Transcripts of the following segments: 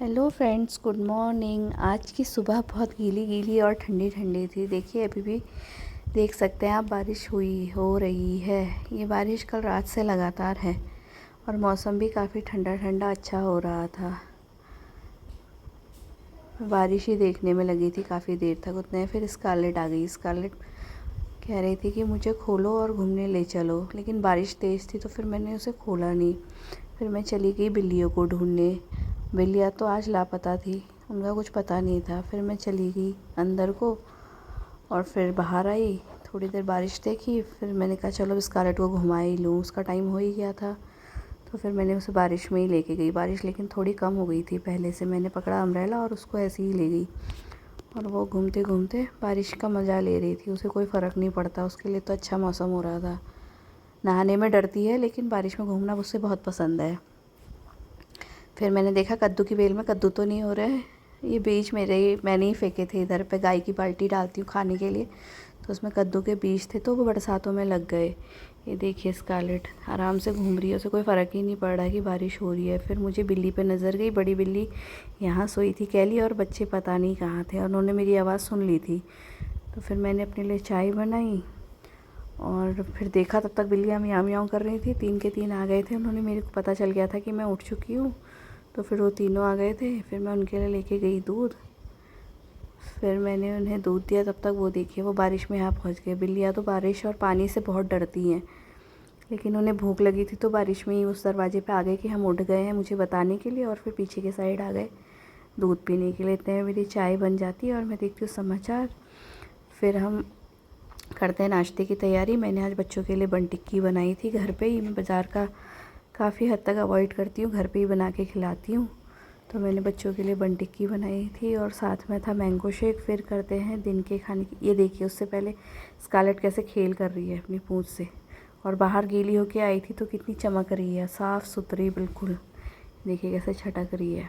Hello friends, good morning. आज की सुबह बहुत गीली गीली और ठंडी ठंडी थी। देखिए अभी भी देख सकते हैं आप, बारिश हो रही है। ये बारिश कल रात से लगातार है और मौसम भी काफ़ी ठंडा ठंडा अच्छा हो रहा था। बारिश ही देखने में लगी थी काफ़ी देर तक। उतने फिर स्कारलेट आ गई। स्कारलेट कह रही थी कि मुझे खोलो और घूमने ले चलो, लेकिन बारिश तेज़ थी तो फिर मैंने उसे खोला नहीं। फिर मैं चली गई बिल्लियों को ढूंढने। बिल्लियाँ तो आज लापता थी, उनका कुछ पता नहीं था। फिर मैं चली गई अंदर को और फिर बाहर आई। थोड़ी देर बारिश देखी, फिर मैंने कहा चलो स्कारलेट को घुमा ही लूँ, उसका टाइम हो ही गया था। तो फिर मैंने उसे बारिश में ही लेके गई। बारिश लेकिन थोड़ी कम हो गई थी पहले से। मैंने पकड़ा अम्ब्रेला और उसको ऐसे ही ले गई और वो घूमते घूमते बारिश का मज़ा ले रही थी। उसे कोई फ़र्क नहीं पड़ता, उसके लिए तो अच्छा मौसम हो रहा था। नहाने में डरती है लेकिन बारिश में घूमना उसे बहुत पसंद है। फिर मैंने देखा कद्दू की बेल में कद्दू तो नहीं हो रहे। ये बीज मैंने ही फेंके थे इधर पे। गाय की बाल्टी डालती हूँ खाने के लिए, तो उसमें कद्दू के बीज थे तो वो बरसातों में लग गए। ये देखिए स्कारलेट आराम से घूम रही है, उसे कोई फ़र्क ही नहीं पड़ रहा कि बारिश हो रही है। फिर मुझे बिल्ली पे नज़र गई। बड़ी बिल्ली यहाँ सोई थी कैली, और बच्चे पता नहीं कहाँ थे, और उन्होंने मेरी आवाज़ सुन ली थी। तो फिर मैंने अपने लिए चाय बनाई और फिर देखा तब तक बिल्लियाँ म्याऊं म्याऊं कर रही थी। 3 के 3 आ गए थे। उन्होंने, मेरे को पता चल गया था कि मैं उठ चुकी हूँ, तो फिर वो तीनों आ गए थे। फिर मैं उनके लिए लेके गई दूध। फिर मैंने उन्हें दूध दिया। तब तक वो देखिए वो बारिश में यहाँ पहुँच गए। बिल्लियाँ तो बारिश और पानी से बहुत डरती हैं, लेकिन उन्हें भूख लगी थी तो बारिश में ही उस दरवाजे पे आ गए कि हम उठ गए हैं, मुझे बताने के लिए। और फिर पीछे के साइड आ गए दूध पीने के लिए। इतने में मेरी चाय बन जाती है और मैं देखती हूँ समाचार। फिर हम करते हैं नाश्ते की तैयारी। मैंने आज बच्चों के लिए बन टिक्की बनाई थी घर पे ही। मैं बाज़ार का काफ़ी हद तक अवॉइड करती हूँ, घर पे ही बना के खिलाती हूँ। तो मैंने बच्चों के लिए बन टिक्की बनाई थी और साथ में था मैंगो शेक। फिर करते हैं दिन के खाने की। ये देखिए उससे पहले स्कारलेट कैसे खेल कर रही है अपनी पूंछ से, और बाहर गीली होके आई थी तो कितनी चमक रही है, साफ़ सुथरी बिल्कुल। देखिए कैसे छटक रही है,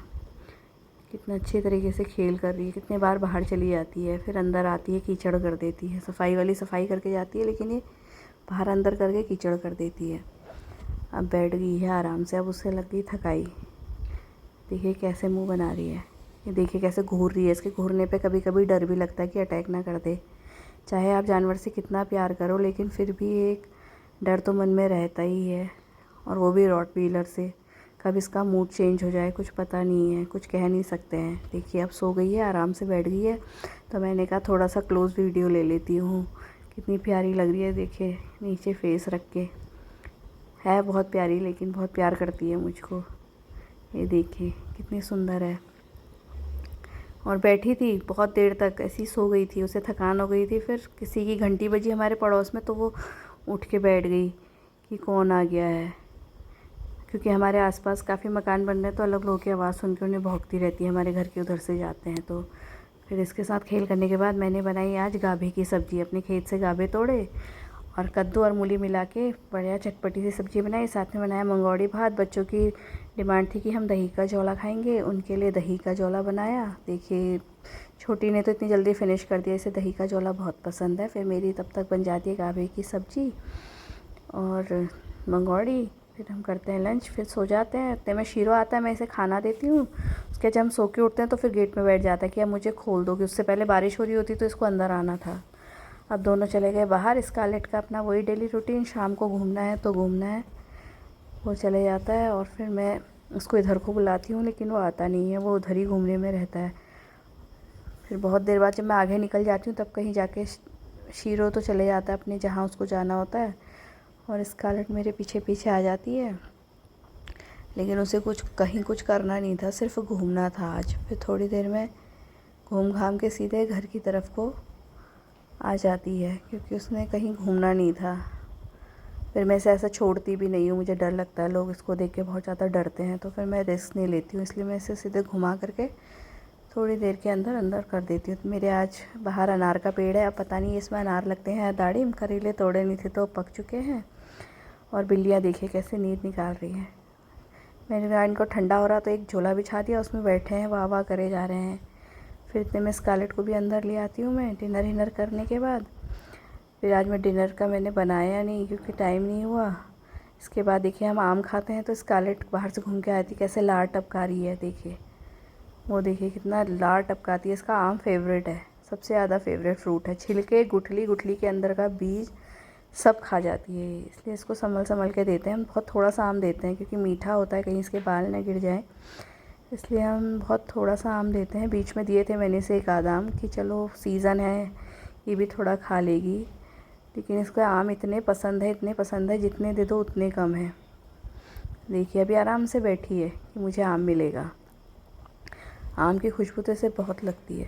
कितना अच्छे तरीके से खेल कर रही है। कितने बार बाहर चली जाती है, फिर अंदर आती है, कीचड़ कर देती है। सफाई वाली सफाई करके जाती है, लेकिन ये बाहर अंदर करके कीचड़ कर देती है। अब बैठ गई है आराम से, अब उससे लग गई थकाई। देखिए कैसे मुंह बना रही है। ये देखिए कैसे घूर रही है। इसके घूरने पे कभी कभी डर भी लगता है कि अटैक ना कर दे। चाहे आप जानवर से कितना प्यार करो, लेकिन फिर भी एक डर तो मन में रहता ही है, और वो भी रॉटवीलर से। कब इसका मूड चेंज हो जाए कुछ पता नहीं है, कुछ कह नहीं सकते हैं। देखिए अब सो गई है, आराम से बैठ गई है। तो मैंने कहा थोड़ा सा क्लोज़ वीडियो ले लेती हूँ। कितनी प्यारी लग रही है, देखिए नीचे फेस रख के। है बहुत प्यारी, लेकिन बहुत प्यार करती है मुझको। ये देखिए कितनी सुंदर है। और बैठी थी बहुत देर तक, ऐसी सो गई थी, उसे थकान हो गई थी। फिर किसी की घंटी बजी हमारे पड़ोस में, तो वो उठ के बैठ गई कि कौन आ गया है। क्योंकि हमारे आसपास काफ़ी मकान बन रहे हैं, तो अलग लोगों की आवाज़ सुन के उन्हें भौंकती रहती है। हमारे घर के उधर से जाते हैं। तो फिर इसके साथ खेल करने के बाद मैंने बनाई आज गाभे की सब्ज़ी। अपने खेत से गाभे तोड़े और कद्दू और मूली मिला के बढ़िया चटपटी सी सब्ज़ी बनाई। साथ में बनाया मंगौड़ी भात। बच्चों की डिमांड थी कि हम दही का जौला खाएंगे, उनके लिए दही का जौला बनाया। देखिए छोटी ने तो इतनी जल्दी फिनिश कर दिया, इसे दही का जौला बहुत पसंद है। फिर मेरी तब तक बन जाती है गाभे की सब्ज़ी और मंगौड़ी। फिर हम करते हैं लंच, फिर सो जाते हैं। इतने में शीरो आता है, मैं इसे खाना देती हूँ। उसके जब हम सो के उठते हैं तो फिर गेट में बैठ जाता है कि अब मुझे खोल दो, कि उससे पहले बारिश हो रही होती तो इसको अंदर आना था। अब दोनों चले गए बाहर। स्कारलेट का अपना वही डेली रूटीन, शाम को घूमना है तो घूमना है, वो चले जाता है। और फिर मैं उसको इधर को बुलाती हूँ, लेकिन वो आता नहीं है, वो उधर ही घूमने में रहता है। फिर बहुत देर बाद जब मैं आगे निकल जाती हूँ तब कहीं जाके शीरो तो चले जाता है अपने जहाँ उसको जाना होता है, और स्कारलेट मेरे पीछे पीछे आ जाती है। लेकिन उसे कुछ करना नहीं था, सिर्फ घूमना था आज। फिर थोड़ी देर में घूम घाम के सीधे घर की तरफ को आ जाती है, क्योंकि उसने कहीं घूमना नहीं था। फिर मैं इसे ऐसा छोड़ती भी नहीं हूँ, मुझे डर लगता है, लोग इसको देख के बहुत ज़्यादा डरते हैं। तो फिर मैं रिस्क नहीं लेती हूँ, इसलिए मैं इसे सीधे घुमा करके थोड़ी देर के अंदर अंदर कर देती हूँ। तो मेरे आज बाहर अनार का पेड़ है, अब पता नहीं इसमें अनार लगते हैं या दाढ़ी। करेले तोड़े नहीं थे तो पक चुके हैं। और बिल्लियाँ देखिए कैसे नींद निकाल रही हैं। मैंने कहा इनको ठंडा हो रहा तो एक झोला बिछा दिया, उसमें बैठे हैं, वाह वाह करे जा रहे हैं। फिर इतने में स्कारलेट को भी अंदर ले आती हूँ मैं डिनर करने के बाद। फिर आज मैं डिनर का मैंने बनाया नहीं क्योंकि टाइम नहीं हुआ। इसके बाद देखिए हम आम खाते हैं, तो स्कारलेट बाहर से घूम के आई थी, कैसे लार टपका रही है देखिए। वो देखिए कितना लार टपकाती है। इसका आम फेवरेट है, सबसे ज़्यादा फेवरेट फ्रूट है। छिलके, गुठली, गुठली के अंदर का बीज सब खा जाती है, इसलिए इसको संभल संभल के देते हैं। हम बहुत थोड़ा सा आम देते हैं क्योंकि मीठा होता है, कहीं इसके बाल ना गिर जाए, इसलिए हम बहुत थोड़ा सा आम देते हैं। बीच में दिए थे मैंने इसे एक आध आम कि चलो सीज़न है, ये भी थोड़ा खा लेगी, लेकिन इसको आम इतने पसंद है, इतने पसंद है, जितने दे दो उतने कम है। देखिए अभी आराम से बैठी है कि मुझे आम मिलेगा। आम की खुशबू तो इसे बहुत लगती है।